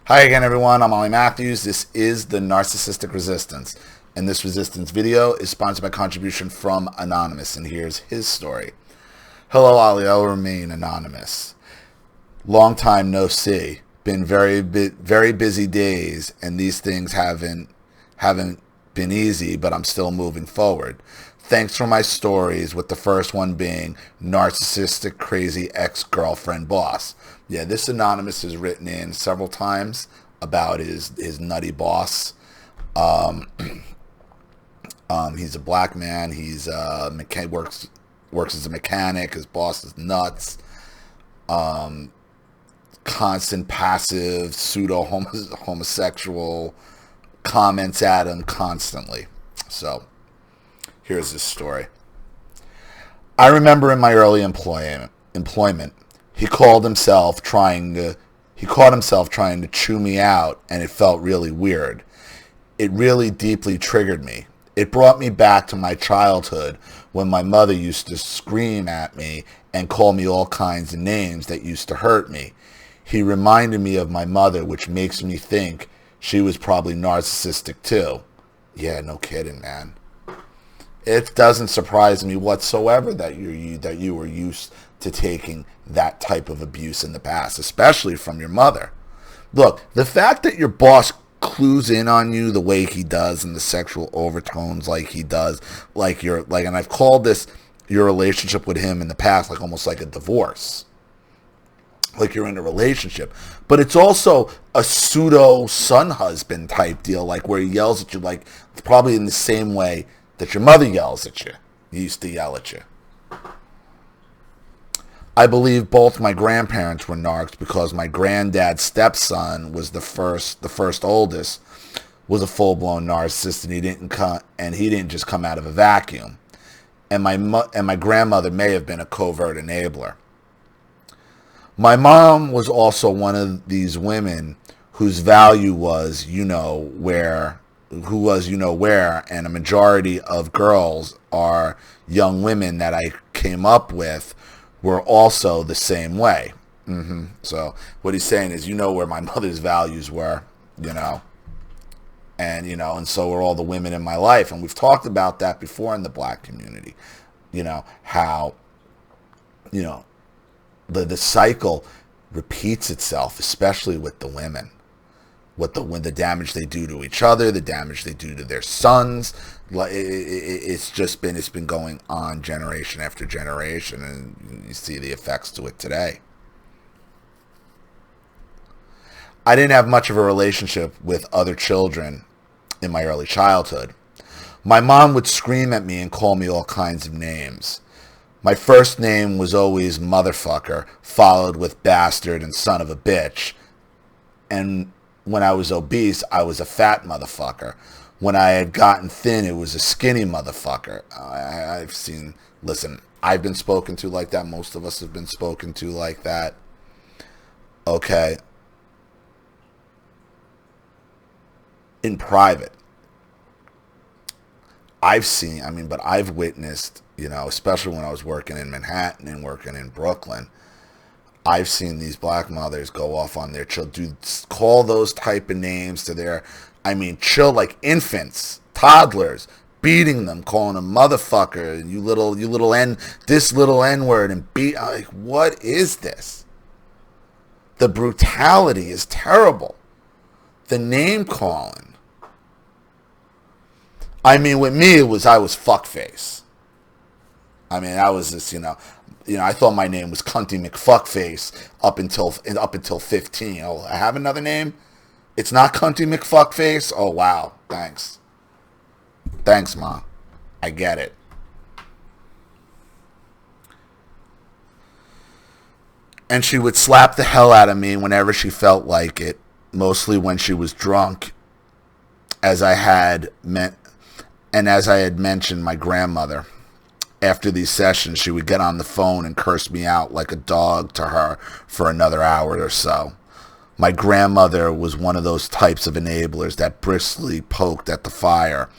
Hi again, everyone. I'm Ollie Matthews. This is the Narcissistic Resistance. And this resistance video is sponsored by contribution from Anonymous. And here's his story. Hello, Ollie. I'll remain anonymous. Long time no see. Been very busy days, and these things haven't been easy, but I'm still moving forward. Thanks for my stories, with the first one being narcissistic, crazy ex-girlfriend boss. Yeah, this Anonymous has written in several times about his nutty boss. He's a black man. He's works as a mechanic. His boss is nuts. Constant passive, pseudo homosexual comments at him constantly. So here's his story. I remember in my early employment, he caught himself trying to chew me out, and it felt really weird. It really deeply triggered me. It brought me back to my childhood when my mother used to scream at me and call me all kinds of names that used to hurt me. He reminded me of my mother, which makes me think she was probably narcissistic too. Yeah, no kidding, man. It doesn't surprise me whatsoever that you were used to taking that type of abuse in the past, especially from your mother. Look, the fact that your boss clues in on you the way he does, and the sexual overtones like he does, and I've called this your relationship with him in the past like almost like a divorce. Like you're in a relationship, but it's also a pseudo son husband type deal, like where he yells at you, like probably in the same way that your mother yells at you. He used to yell at you. I believe both my grandparents were narcs, because my granddad's stepson was the first oldest, was a full-blown narcissist, and he didn't just come out of a vacuum. And my grandmother may have been a covert enabler. My mom was also one of these women whose value was where, and a majority of girls are young women that I came up with were also the same way. So what he's saying is, where my mother's values were, and so were all the women in my life. And we've talked about that before in the black community, how, the cycle repeats itself, especially with the women. When the damage they do to each other, the damage they do to their sons, it's been going on generation after generation, and you see the effects to it today. I didn't have much of a relationship with other children in my early childhood. My mom would scream at me and call me all kinds of names. My first name was always motherfucker, followed with bastard and son of a bitch. And when I was obese, I was a fat motherfucker. When I had gotten thin, it was a skinny motherfucker. I've been spoken to like that. Most of us have been spoken to like that. Okay. In private. I've witnessed, especially when I was working in Manhattan and working in Brooklyn, I've seen these black mothers go off on their children, call those type of names to their, like infants, toddlers, beating them, calling them motherfucker, and you little N-word, and like, what is this? The brutality is terrible. The name calling. With me, I was fuckface. I was this, I thought my name was Cunty McFuckface up until 15. Oh, I have another name? It's not Cunty McFuckface? Oh, wow. Thanks. Thanks, Ma. I get it. And she would slap the hell out of me whenever she felt like it, mostly when she was drunk, as I had mentioned, my grandmother. After these sessions, she would get on the phone and curse me out like a dog to her for another hour or so. My grandmother was one of those types of enablers that briskly poked at the fire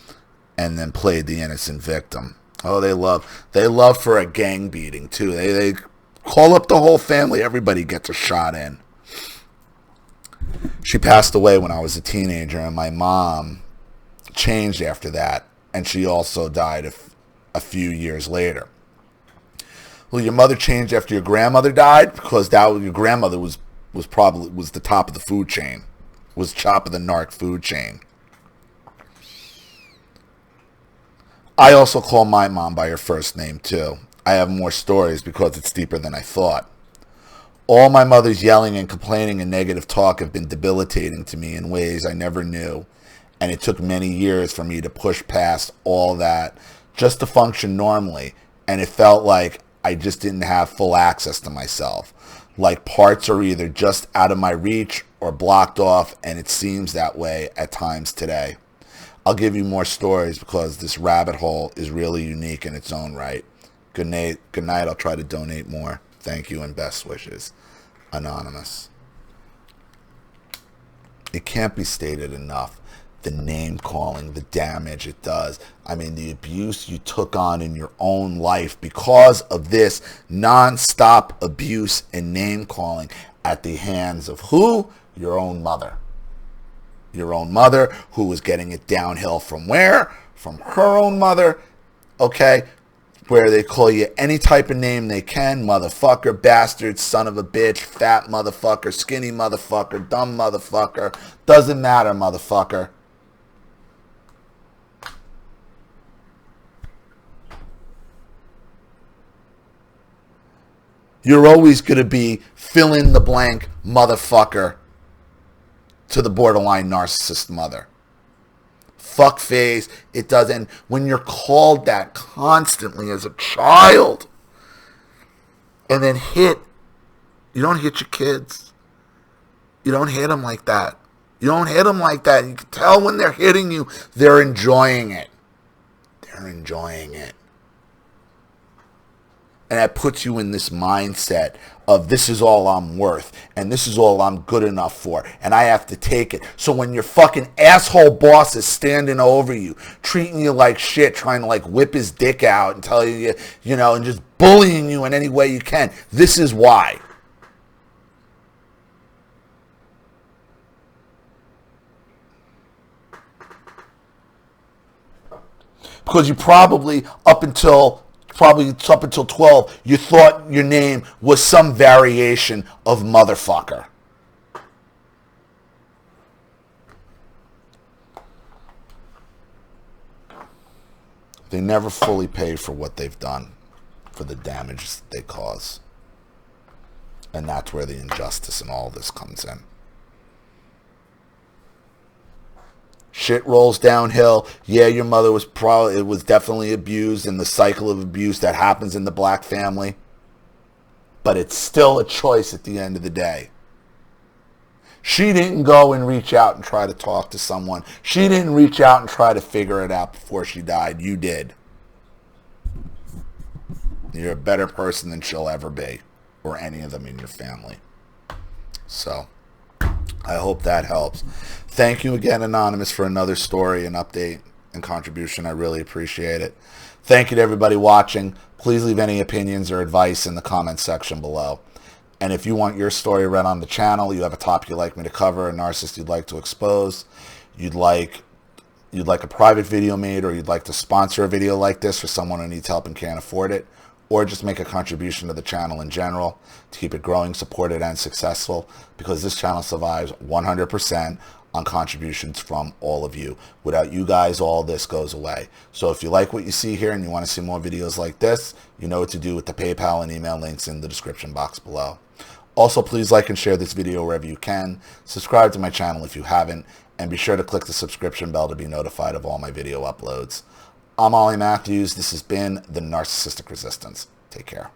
and then played the innocent victim. Oh, they love for a gang beating too. They call up the whole family. Everybody gets a shot in. She passed away when I was a teenager, and my mom changed after that, and she also died a few years later. Well, your mother changed after your grandmother died, because your grandmother was probably the top of the food chain, was top of the narc food chain. I also call my mom by her first name too. I have more stories because it's deeper than I thought. All my mother's yelling and complaining and negative talk have been debilitating to me in ways I never knew, and it took many years for me to push past all that just to function normally, and it felt like I just didn't have full access to myself. Like parts are either just out of my reach or blocked off, and it seems that way at times today. I'll give you more stories because this rabbit hole is really unique in its own right. Good night. I'll try to donate more. Thank you and best wishes. Anonymous. It can't be stated enough. The name calling, the damage it does. I mean, the abuse you took on in your own life because of this non-stop abuse and name calling at the hands of who? Your own mother. Your own mother, who was getting it downhill from where? From her own mother, okay? Where they call you any type of name they can. Motherfucker, bastard, son of a bitch, fat motherfucker, skinny motherfucker, dumb motherfucker. Doesn't matter, motherfucker. You're always going to be fill in the blank motherfucker to the borderline narcissist mother. Fuck face. It doesn't. When you're called that constantly as a child and then hit, you don't hit your kids. You don't hit them like that. You don't hit them like that. You can tell when they're hitting you, they're enjoying it. They're enjoying it. And that puts you in this mindset of this is all I'm worth and this is all I'm good enough for and I have to take it. So when your fucking asshole boss is standing over you, treating you like shit, trying to like whip his dick out and tell you, you know, and just bullying you in any way you can, this is why. Because you probably up until 12, you thought your name was some variation of motherfucker. They never fully pay for what they've done, for the damage that they cause. And that's where the injustice in all this comes in. Shit rolls downhill. Yeah, your mother was definitely abused, and the cycle of abuse that happens in the black family. But it's still a choice at the end of the day. She didn't go and reach out and try to talk to someone. She didn't reach out and try to figure it out before she died. You did. You're a better person than she'll ever be, or any of them in your family. So, I hope that helps. Thank you again, Anonymous, for another story and update and contribution. I really appreciate it. Thank you to everybody watching. Please leave any opinions or advice in the comments section below. And if you want your story read on the channel, you have a topic you'd like me to cover, a narcissist you'd like to expose, you'd like a private video made, or you'd like to sponsor a video like this for someone who needs help and can't afford it, or just make a contribution to the channel in general to keep it growing, supported, and successful, because this channel survives 100% on contributions from all of you. Without you guys, all this goes away. So if you like what you see here and you want to see more videos like this, you know what to do with the PayPal and email links in the description box below. Also, please like and share this video wherever you can. Subscribe to my channel if you haven't, and be sure to click the subscription bell to be notified of all my video uploads. I'm Ollie Matthews. This has been The Narcissistic Resistance. Take care.